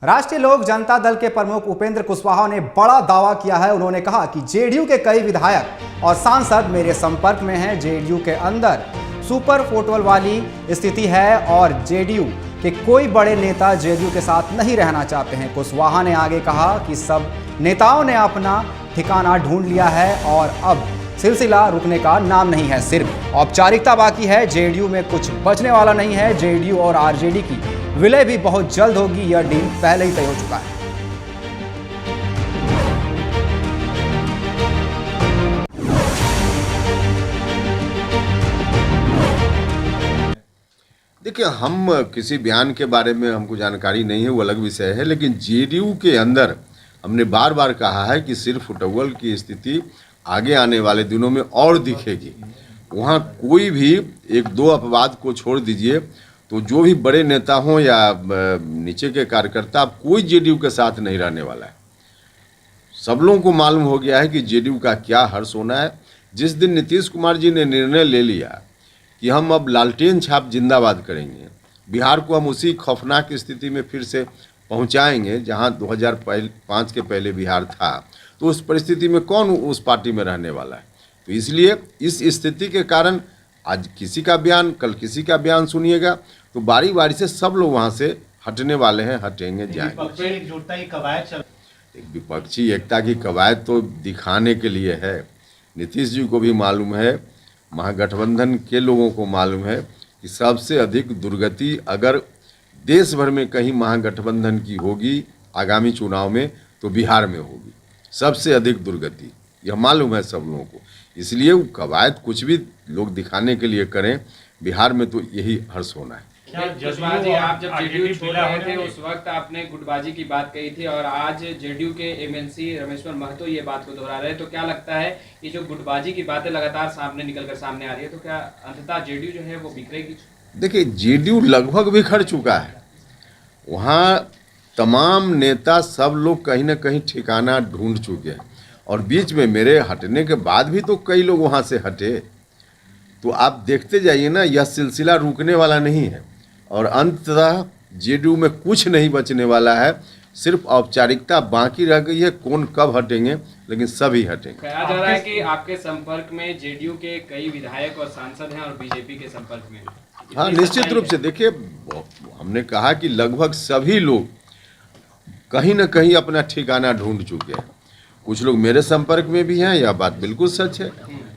राष्ट्रीय लोक जनता दल के प्रमुख उपेंद्र कुशवाहा ने बड़ा दावा किया है। उन्होंने कहा कि जेडीयू के कई विधायक और सांसद मेरे संपर्क में हैं। जेडीयू के अंदर सुपर फुटबॉल वाली स्थिति है और जेडीयू के कोई बड़े नेता जेडीयू के साथ नहीं रहना चाहते हैं। कुशवाहा ने आगे कहा कि सब नेताओं ने अपना ठिकाना ढूंढ लिया है और अब सिलसिला रुकने का नाम नहीं है, सिर्फ औपचारिकता बाकी है। जेडीयू में कुछ बचने वाला नहीं है। जेडीयू और आरजेडी की विलय भी बहुत जल्द होगी, यह डील पहले ही तय हो चुका है। देखिए, हम किसी बयान के बारे में हमको जानकारी नहीं है, वो अलग विषय है, लेकिन जेडीयू के अंदर हमने बार बार कहा है कि सिर्फ फुटबॉल की स्थिति आगे आने वाले दिनों में और दिखेगी। वहाँ कोई भी एक दो अपवाद को छोड़ दीजिए तो जो भी बड़े नेता हों या नीचे के कार्यकर्ता, अब कोई जेडीयू के साथ नहीं रहने वाला है। सब लोगों को मालूम हो गया है कि जेडीयू का क्या हर्ष होना है। जिस दिन नीतीश कुमार जी ने निर्णय ले लिया कि हम अब लालटेन छाप जिंदाबाद करेंगे, बिहार को हम उसी खौफनाक स्थिति में फिर से पहुंचाएंगे जहां 2005 के पहले बिहार था, तो उस परिस्थिति में कौन उस पार्टी में रहने वाला है। तो इसलिए इस स्थिति के कारण आज किसी का बयान, कल किसी का बयान सुनिएगा तो बारी बारी से सब लोग वहां से हटने वाले हैं, हटेंगे, जाएंगे। एक विपक्षी एकता की कवायद तो दिखाने के लिए है। नीतीश जी को भी मालूम है, महागठबंधन के लोगों को मालूम है कि सबसे अधिक दुर्गति अगर देश भर में कहीं महागठबंधन की होगी आगामी चुनाव में तो बिहार में होगी। सबसे अधिक दुर्गति यह मालूम है सब लोगों को। इसलिए वो कवायद कुछ भी लोग दिखाने के लिए करें, बिहार में तो यही हर्ष होना है। कुशवाहा जी, आप जब जेडीयू छोड़ रहे थे उस वक्त आपने गुटबाजी की बात कही थी और आज जेडीयू के एमएलसी रमेश्वर महतो ये बात को दोहरा रहे हैं, तो क्या लगता है कि जो गुटबाजी की बातें लगातार निकलकर सामने आ रही है, तो क्या अंततः जेडीयू जो है वो बिखरेगी? देखिए, जेडीयू लगभग बिखर चुका है। वहाँ तमाम नेता सब लोग कहीं ना कहीं ठिकाना ढूंढ चुके हैं और बीच में मेरे हटने के बाद भी तो कई लोग वहाँ से हटे। तो आप देखते जाइए ना, यह सिलसिला रुकने वाला नहीं है और अंततः जेडीयू में कुछ नहीं बचने वाला है। सिर्फ औपचारिकता बाकी रह गई है, कौन कब हटेंगे, लेकिन सभी हटेंगे। कहा जा रहा है कि आपके संपर्क में जेडीयू के कई विधायक और सांसद हैं और बीजेपी के संपर्क में। हाँ, निश्चित रूप से। देखिए, हमने कहा कि लगभग सभी लोग कहीं ना कहीं अपना ठिकाना ढूंढ चुके हैं। कुछ लोग मेरे संपर्क में भी हैं, यह बात बिल्कुल सच है।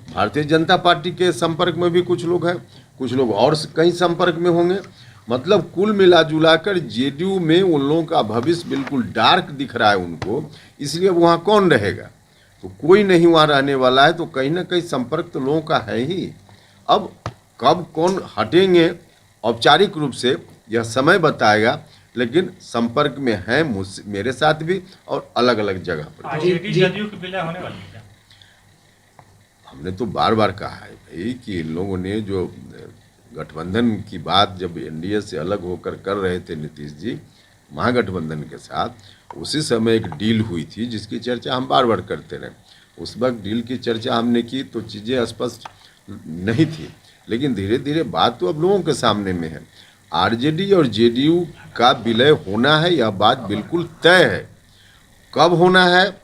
भारतीय जनता पार्टी के संपर्क में भी कुछ लोग हैं, कुछ लोग और कहीं संपर्क में होंगे। मतलब कुल मिला जुलाकर जेडीयू में उन लोगों का भविष्य बिल्कुल डार्क दिख रहा है उनको। इसलिए वहाँ कौन रहेगा? तो कोई नहीं वहाँ रहने वाला है। तो कहीं ना कहीं संपर्क तो लोगों का है ही। अब कब कौन हटेंगे औपचारिक रूप से यह समय बताएगा, लेकिन संपर्क में है मेरे साथ भी और अलग अलग जगह पर। जेडीयू की विलय होने वाली है? हमने तो बार बार कहा है भाई कि इन लोगों ने जो गठबंधन की बात जब एनडीए से अलग होकर कर रहे थे नीतीश जी महागठबंधन के साथ, उसी समय एक डील हुई थी जिसकी चर्चा हम बार बार करते रहे। उस वक्त डील की चर्चा हमने की तो चीज़ें स्पष्ट नहीं थी, लेकिन धीरे धीरे बात तो अब लोगों के सामने में है। आरजेडी और जेडीयू का विलय होना है, यह बात बिल्कुल तय है। कब होना है,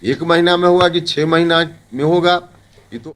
1 महीना में होगा कि 6 महीना में होगा, ये तो